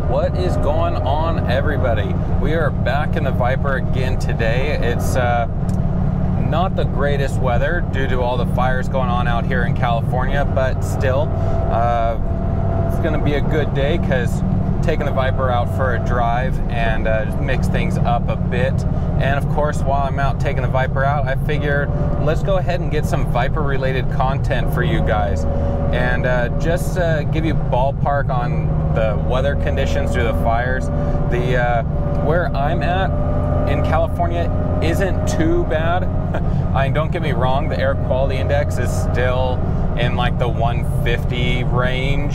What is going on, everybody? We are back in the Viper again today. It's not the greatest weather due to all the fires going on out here in California, but still, it's going to be a good day because taking the Viper out for a drive and just mix things up a bit. And of course, while I'm out taking the Viper out, I figured let's go ahead and get some Viper related content for you guys, and just give you ballpark on the weather conditions due to the fires. The where I'm at in California isn't too bad. I mean, don't get me wrong, the air quality index is still in like the 150 range,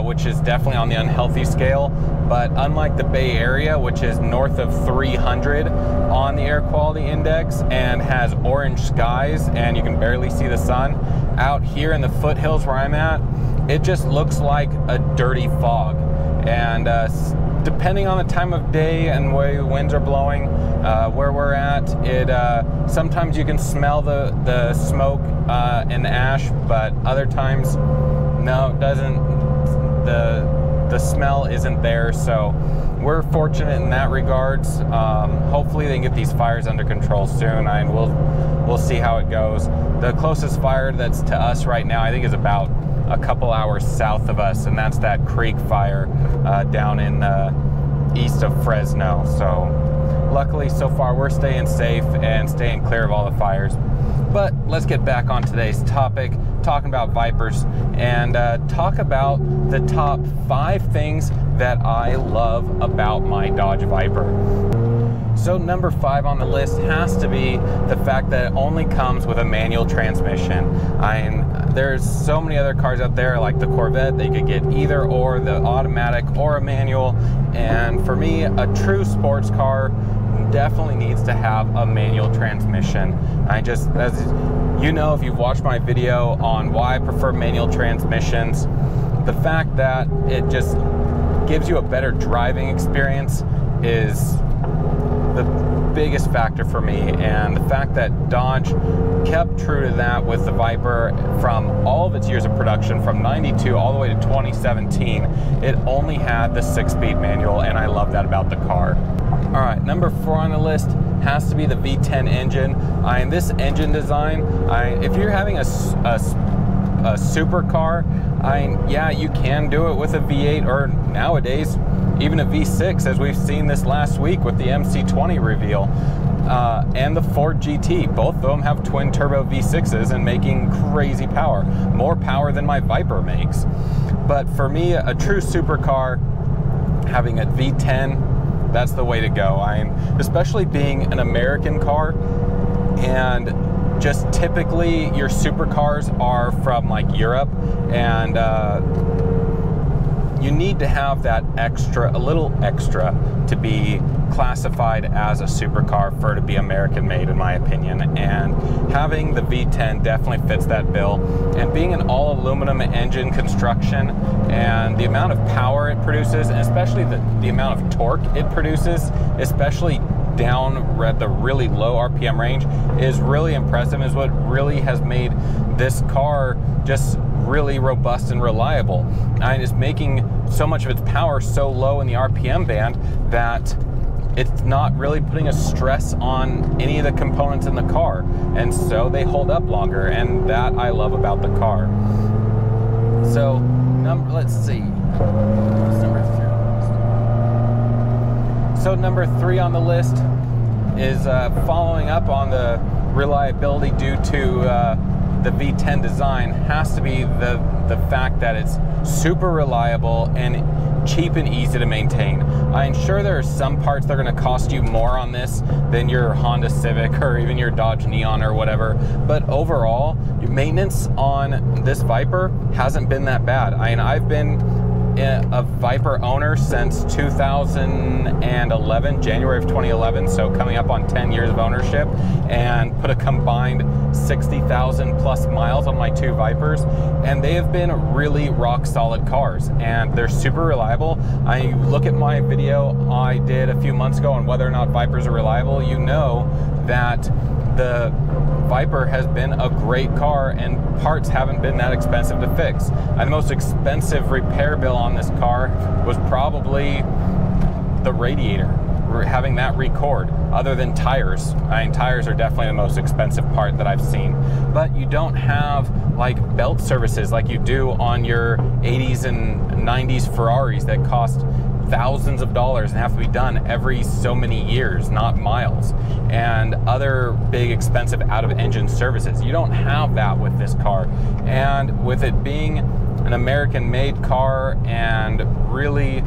which is definitely on the unhealthy scale. But unlike the Bay Area, which is north of 300 on the air quality index and has orange skies and you can barely see the sun, out here in the foothills where I'm at, it just looks like a dirty fog. And depending on the time of day and where the winds are blowing, where we're at, it sometimes you can smell the smoke and ash, but other times, no, it doesn't. The smell isn't there, so we're fortunate in that regards. Hopefully they can get these fires under control soon, and we'll see how it goes. The closest fire that's to us right now, I think, is about a couple hours south of us, and that's that creek fire down in east of Fresno. So luckily so far we're staying safe and staying clear of all the fires. But let's get back on today's topic, talking about Vipers, and talk about the top 5 things that I love about my Dodge Viper. So number 5 on the list has to be the fact that it only comes with a manual transmission. There's so many other cars out there like the Corvette, they could get either or, the automatic or a manual. And for me, a true sports car definitely needs to have a manual transmission. As you know, if you've watched my video on why I prefer manual transmissions, the fact that it just gives you a better driving experience is the biggest factor for me. And the fact that Dodge kept true to that with the Viper from all of its years of production, from 92 all the way to 2017, it only had the 6-speed manual, and I love that about the car. All right, number 4 on the list has to be the V10 engine. This engine design, if you're having a supercar, yeah, you can do it with a V8 or nowadays even a V6, as we've seen this last week with the MC20 reveal, and the Ford GT. Both of them have twin turbo V6s and making crazy power, more power than my Viper makes. But for me, a true supercar, having a V10, that's the way to go. Especially being an American car, and just typically your supercars are from like Europe, and you need to have that a little extra to be classified as a supercar for it to be American made, in my opinion. And having the V10 definitely fits that bill. And being an all aluminum engine construction, and the amount of power it produces, and especially the amount of torque it produces, especially down at the really low RPM range, is really impressive, is what really has made this car just really robust and reliable. And it's making so much of its power so low in the RPM band that it's not really putting a stress on any of the components in the car, and so they hold up longer, and that I love about the car. So let's see, what's number 3? So number 3 on the list is following up on the reliability due to the V10 design, has to be the fact that it's super reliable and cheap and easy to maintain. I'm sure there are some parts that are going to cost you more on this than your Honda Civic or even your Dodge Neon or whatever, but overall, your maintenance on this Viper hasn't been that bad. I've been a Viper owner since 2011, January of 2011, so coming up on 10 years of ownership, and put a combined 60,000 plus miles on my 2 Vipers, and they have been really rock solid cars, and they're super reliable. I look at my video I did a few months ago on whether or not Vipers are reliable. You know that the Viper has been a great car, and parts haven't been that expensive to fix. The most expensive repair bill on this car was probably simply the radiator, having that record, other than tires. I mean, tires are definitely the most expensive part that I've seen, but you don't have like belt services like you do on your 80s and 90s Ferraris that cost thousands of dollars and have to be done every so many years, not miles, and other big expensive out-of-engine services. You don't have that with this car, and with it being an American-made car and really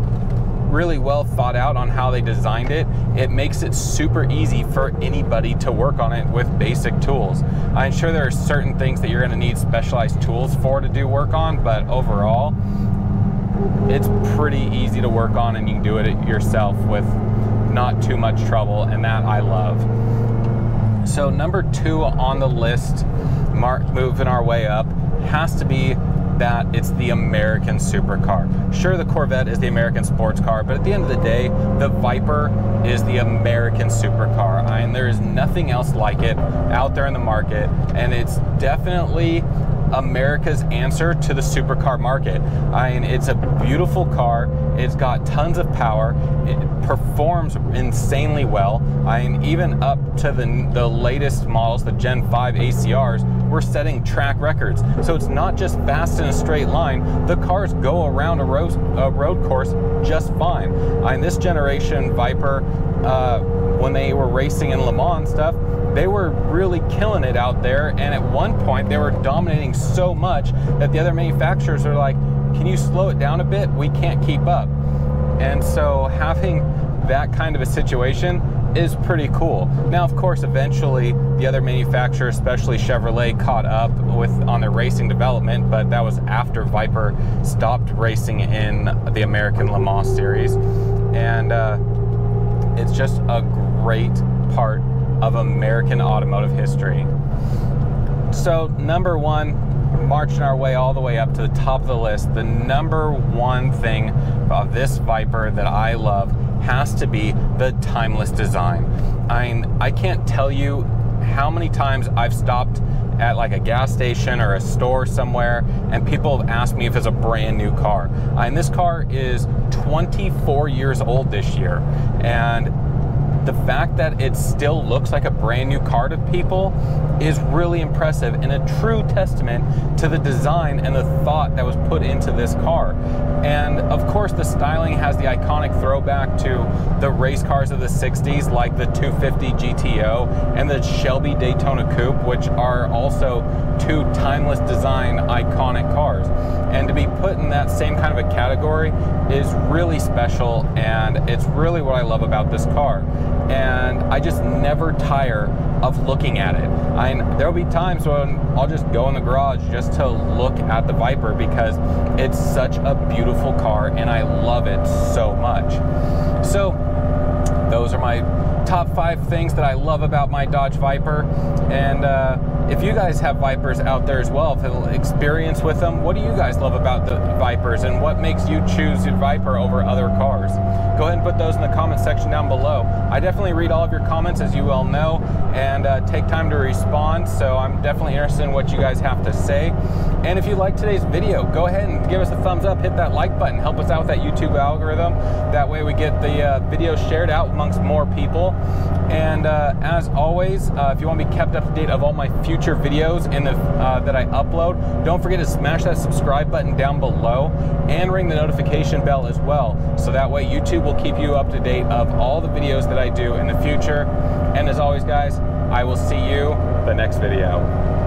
well thought out on how they designed it, it makes it super easy for anybody to work on it with basic tools. I'm sure there are certain things that you're going to need specialized tools for to do work on, but overall it's pretty easy to work on, and you can do it yourself with not too much trouble, and that I love. So number 2 on the list, moving our way up, has to be that it's the American supercar. Sure, the Corvette is the American sports car, but at the end of the day, the Viper is the American supercar. I mean, there is nothing else like it out there in the market, and it's definitely America's answer to the supercar market. I mean, it's a beautiful car. It's got tons of power. It performs insanely well. I mean, even up to the latest models, the Gen 5 ACRs, we're setting track records. So it's not just fast in a straight line. The cars go around a road course just fine. I mean, this generation Viper, when they were racing in Le Mans stuff, they were really killing it out there, and at one point they were dominating so much that the other manufacturers are like, can you slow it down a bit? We can't keep up. And so having that kind of a situation is pretty cool. Now, of course, eventually the other manufacturers, especially Chevrolet, caught up on their racing development, but that was after Viper stopped racing in the American Le Mans series. And it's just a great part of American automotive history. So number 1, marching our way all the way up to the top of the list, the number 1 thing of this Viper that I love has to be the timeless design. I can't tell you how many times I've stopped at like a gas station or a store somewhere and people have asked me if it's a brand new car. And this car is 24 years old this year, and the fact that it still looks like a brand new car to people is really impressive and a true testament to the design and the thought that was put into this car. And of course, the styling has the iconic throwback to the race cars of the 60s, like the 250 GTO and the Shelby Daytona Coupe, which are also 2 timeless design iconic cars. And to be put in that same kind of a category is really special, and it's really what I love about this car. And I just never tire of looking at it. There'll be times when I'll just go in the garage just to look at the Viper because it's such a beautiful car and I love it so much. So those are my top 5 things that I love about my Dodge Viper. And if you guys have Vipers out there as well, if experience with them, what do you guys love about the Vipers and what makes you choose your Viper over other cars? Go ahead and put those in the comment section down below. I definitely read all of your comments, as you well know, and take time to respond, so I'm definitely interested in what you guys have to say. And if you like today's video, go ahead and give us a thumbs up, hit that like button, help us out with that YouTube algorithm. That way we get the video shared out amongst more people. And as always, if you want to be kept up to date of all my future videos in that I upload, don't forget to smash that subscribe button down below and ring the notification bell as well. So that way YouTube will keep you up to date of all the videos that I do in the future. And as always, guys, I will see you the next video.